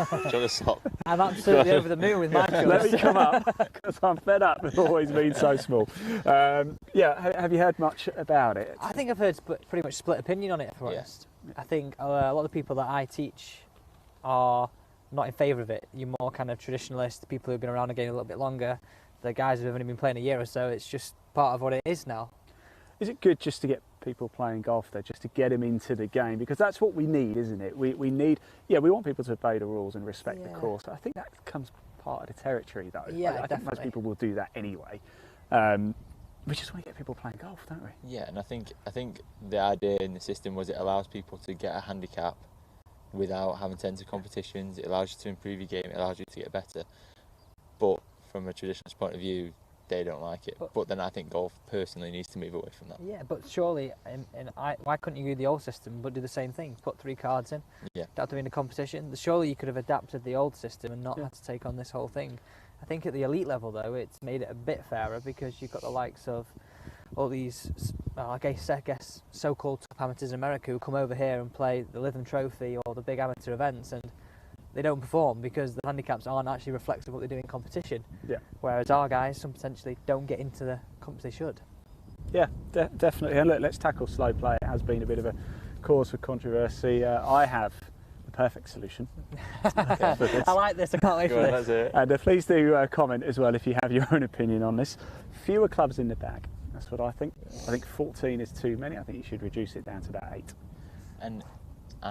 I'm absolutely over the moon with my choice. Let me come up, because I'm fed up with always being so small. Have you heard much about it? I think I've heard pretty much split opinion on it, for honest. I think a lot of the people that I teach are not in favour of it. You're more kind of traditionalist, people who've been around the game a little bit longer. The guys who've only been playing a year or so, it's just part of what it is now. Is it good just to get people playing golf though, just to get them into the game? Because that's what we need, isn't it? We need, we want people to obey the rules and respect the course. I think that becomes part of the territory though. I think most people will do that anyway. We just want to get people playing golf, don't we? Yeah, and I think the idea in the system was it allows people to get a handicap without having to enter competitions. It allows you to improve your game, it allows you to get better. But from a traditionalist point of view, they don't like it. But then I think golf personally needs to move away from that. Yeah, but surely, why couldn't you do the old system but do the same thing? Put 3 cards in, don't have to be in a competition. Surely you could have adapted the old system and not had to take on this whole thing. I think at the elite level though, it's made it a bit fairer because you've got the likes of all these, I guess so-called top amateurs in America who come over here and play the Lytham Trophy or the big amateur events, and they don't perform because the handicaps aren't actually reflective of what they do in competition. Yeah. Whereas our guys, some potentially don't get into the comps they should. Yeah, definitely. And look, let's tackle slow play. It has been a bit of a cause for controversy. I have the perfect solution. I like this. I can't wait for this. And please do comment as well if you have your own opinion on this. Fewer clubs in the bag. That's what I think. I think 14 is too many. I think you should reduce it down to about 8. And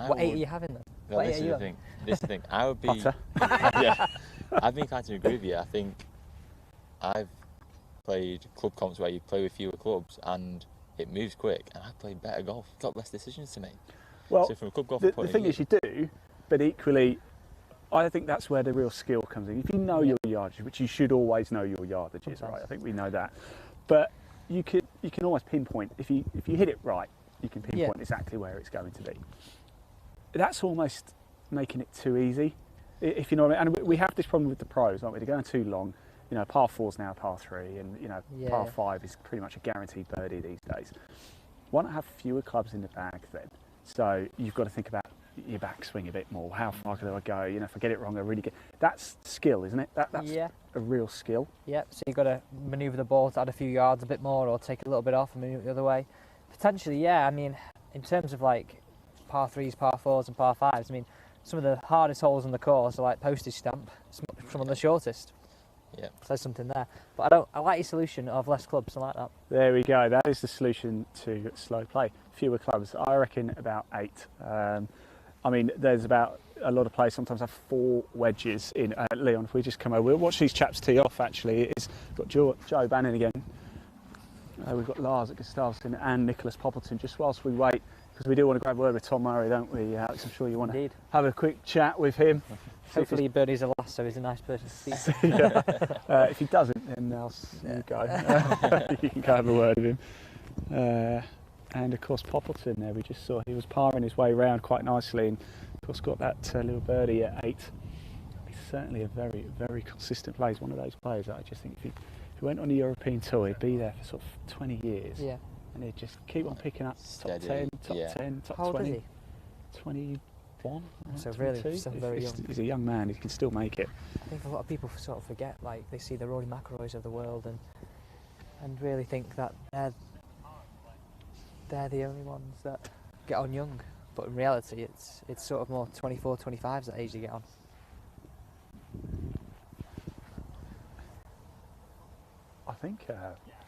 what 8 are you having then? Well, this is the thing. I would be. I'd be inclined to agree with you. I think I've played club comps where you play with fewer clubs and it moves quick, and I played better golf, got less decisions to make. Well, so from a club golf the thing is you do, but equally, I think that's where the real skill comes in. If you know your yardage, which you should always know your yardage is, right? I think we know that. But you can almost pinpoint, if you hit it right, you can pinpoint exactly where it's going to be. That's almost making it too easy, if you know what I mean. And we have this problem with the pros, aren't we? They're going too long. You know, par 4's now par 3, and you know, par 5 is pretty much a guaranteed birdie these days. Why not have fewer clubs in the bag then? So you've got to think about your backswing a bit more. How far do I go? You know, if I get it wrong, I really get. That's skill, isn't it? That's a real skill. Yeah. So you've got to manoeuvre the ball to add a few yards a bit more, or take it a little bit off and move it the other way. Potentially, yeah. I mean, in terms of like par 3s, par 4s, and par 5s, I mean, some of the hardest holes on the course are like postage stamp. Some of the shortest. Yeah, says something there. But I like your solution of less clubs. I like that. There we go. That is the solution to slow play. Fewer clubs. I reckon about 8. I mean, there's about a lot of players sometimes have 4 wedges in. Leon, if we just come over, we'll watch these chaps tee off. Actually, we've got Joe Bannon again. We've got Lars at Gustafsson and Nicholas Poppleton. Just whilst we wait, because we do want to grab a word with Tom Murray, don't we, Alex? I'm sure you want to have a quick chat with him. Hopefully, birdies are last, so he's a nice person to speak to. If he doesn't, then you go. You can go have a word with him. And of course, Poppleton there, we just saw he was parring his way around quite nicely, and of course got that little birdie at 8. He's certainly a very, very consistent player. He's one of those players that I just think if he went on a European tour, he'd be there for sort of 20 years. Yeah. And he'd just keep on picking up top 10, top 10, top How old 20. Is he? 21. So really, still very young. He's a young man. He can still make it. I think a lot of people sort of forget, like they see the Rory McIlroys of the world, and really think that they're the only ones that get on young. But in reality, it's sort of more 24, 25s that age you get on. I think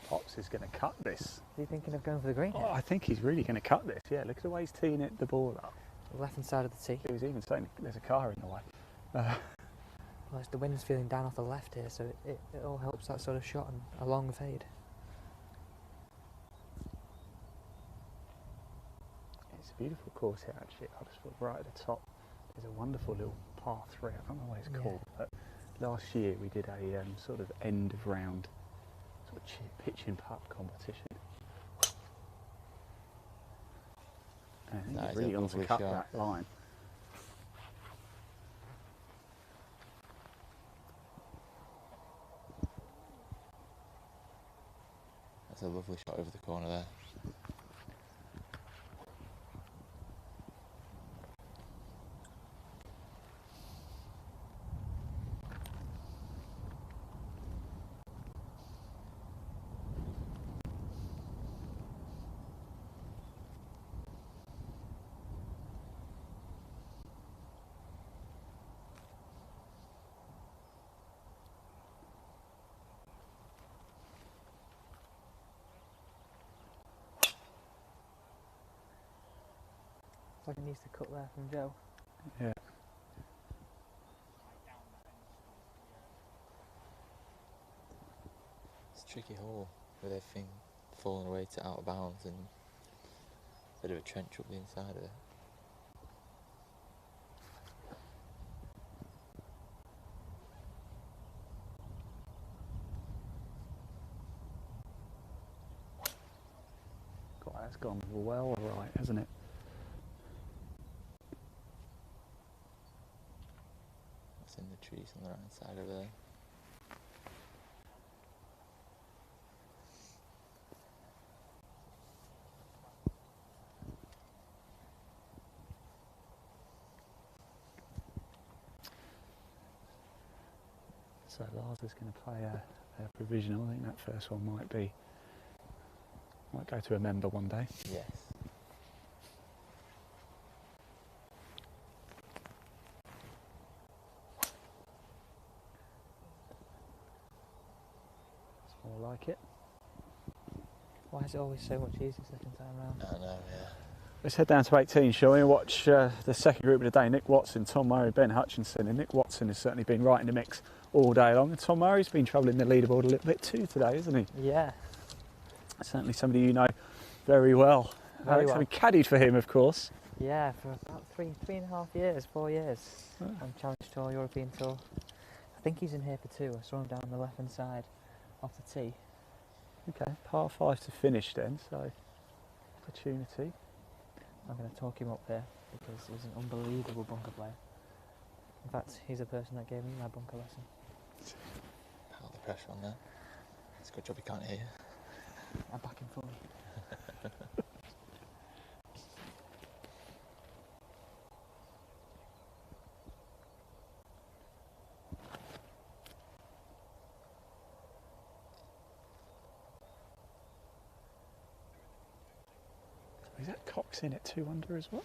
Pops is going to cut this. Is he thinking of going for the green? I think he's really going to cut this. Yeah, look at the way he's teeing it, the ball up. Left hand side of the tee. He was even saying there's a car in the way. Well, the wind's feeling down off the left here, so it all helps that sort of shot and a long fade. It's a beautiful course here actually. Huddersfield, right at the top. There's a wonderful little par 3. I don't know what it's called, but last year we did a sort of end of round sort of pitch and putt competition. And I think really wants to cut that line. That's a lovely shot over the corner there. Like it needs to cut there from Joe. Yeah. It's a tricky hole with everything falling away to out of bounds and a bit of a trench up the inside of it. God, that's gone well right, hasn't it? In the trees on the right side over there. So Lars is going to play a provisional. I think that first one might go to a member one day. Yes. More like it. Why is it always so much easier second time round? I know, yeah. Let's head down to 18, shall we? Watch the second group of the day. Nick Watson, Tom Murray, Ben Hutchinson. And Nick Watson has certainly been right in the mix all day long. And Tom Murray's been travelling the leaderboard a little bit too today, isn't he? Yeah. Certainly somebody you know very well. Alex, having caddied for him, of course. Yeah, for about 3.5 years, 4 years on Challenge Tour, European Tour. I think he's in here for 2. I saw him down the left-hand side off the tee. Okay, par 5 to finish then, so opportunity. I'm going to talk him up here because he's an unbelievable bunker player. In fact, he's the person that gave me my bunker lesson. Pile the pressure on there. It's a good job he can't hear you. I'm back in fully. Is that Cox in at 2 under as well?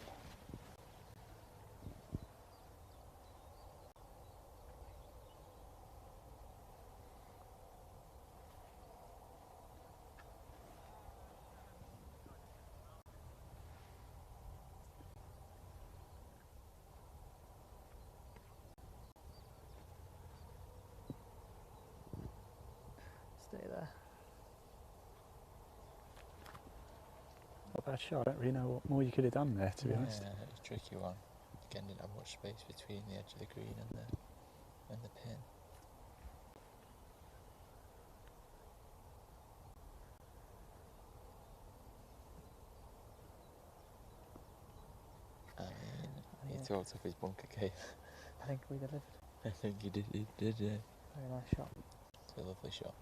Stay there. Not a bad shot. I don't really know what more you could have done there, to be honest. Yeah, it was a tricky one. Again, didn't have much space between the edge of the green and the pin. I mean, he talked up his bunker cave. I think we delivered. I think he did, yeah. Very nice shot. It's a lovely shot.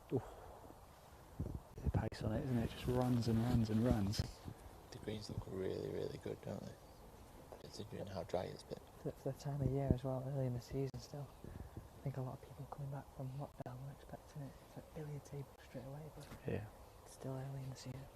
The pace on it, isn't it? Just runs and runs and runs. The greens look really, really good, don't they? Considering how dry it's been. It's the time of year as well, early in the season still. I think a lot of people coming back from lockdown were expecting it to Elliott table straight away, but it's still early in the season.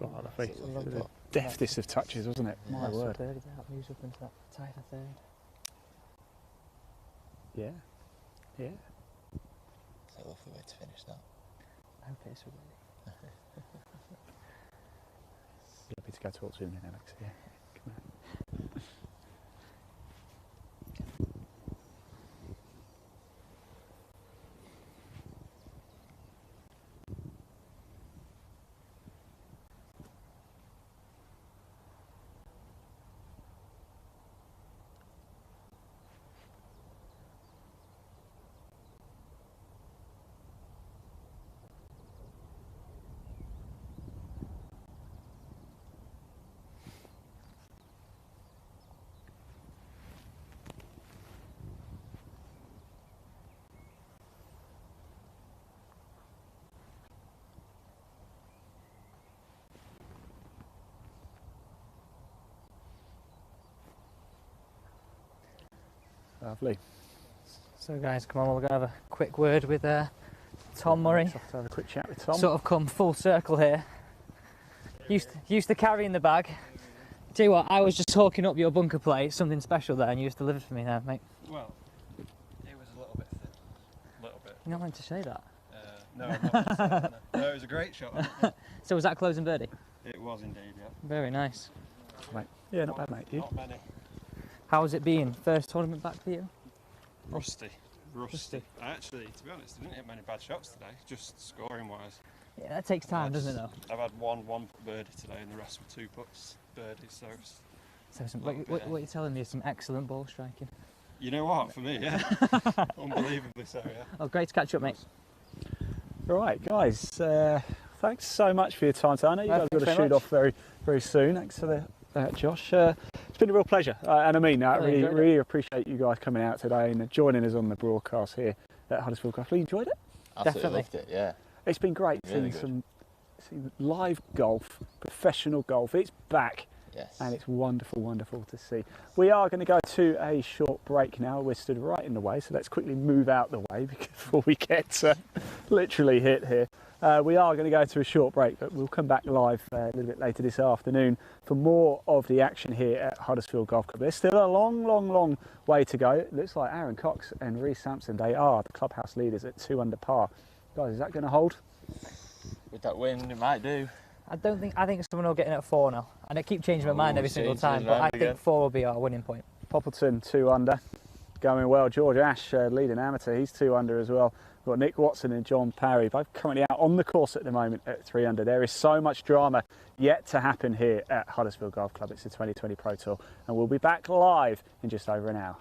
God, I think the deftest of touches, wasn't it? My word. Birdie that moves up into that tie for third. Yeah. It's a lovely way to finish that. I hope it's a birdie. Happy to go talk to him then, Alex. Yeah. Come on. Lovely. So guys, come on, we're going to have a quick word with Tom Murray. Let's have to have a quick chat with Tom. Sort of come full circle here. Used to carrying the bag. Tell you what, I was just hooking up your bunker plate, something special there, and you just delivered for me now, mate. Well, it was a little bit thin. A little bit. You're not meant to say that. No, I'm not meant to say that, no. No, it was a great shot. So was that closing birdie? It was indeed, yeah. Very nice. Mate. Yeah, not bad, mate. You? Not many. How's it been? First tournament back for you? Rusty. Actually, to be honest, I didn't hit many bad shots today, just scoring wise. Yeah, that takes time, doesn't it though? I've had one birdie today and the rest were 2 putts birdies, so what you're telling me is some excellent ball striking. You know what, for me, yeah. Unbelievably so, yeah. Oh, great to catch up, mate. All right, guys, thanks so much for your time today. I know you guys got to shoot off very, very soon. Thanks for that, Josh. It's been a real pleasure, and I mean that. Really appreciate you guys coming out today and joining us on the broadcast here at Huddersfield Golf Club. You enjoyed it? Absolutely loved it, yeah. It's been great Really seeing some live golf, professional golf. It's back. Yes. And it's wonderful, wonderful to see. We are going to go to a short break now. We're stood right in the way, so let's quickly move out the way before we get literally hit here. We are going to go to a short break, but we'll come back live a little bit later this afternoon for more of the action here at Huddersfield Golf Club. There's still a long way to go. It looks like Aaron Cox and Reece Sampson, they are the clubhouse leaders at 2 under par. Guys, is that going to hold? With that wind, it might do. I think someone will get in at 4 now. And I keep changing my mind every single time, but I think 4 will be our winning point. Poppleton 2 under, going well. George Ash, leading amateur, he's 2 under as well. We've got Nick Watson and John Parry, both currently out on the course at the moment at 3 under. There is so much drama yet to happen here at Huddersfield Golf Club. It's the 2020 Pro Tour, and we'll be back live in just over an hour.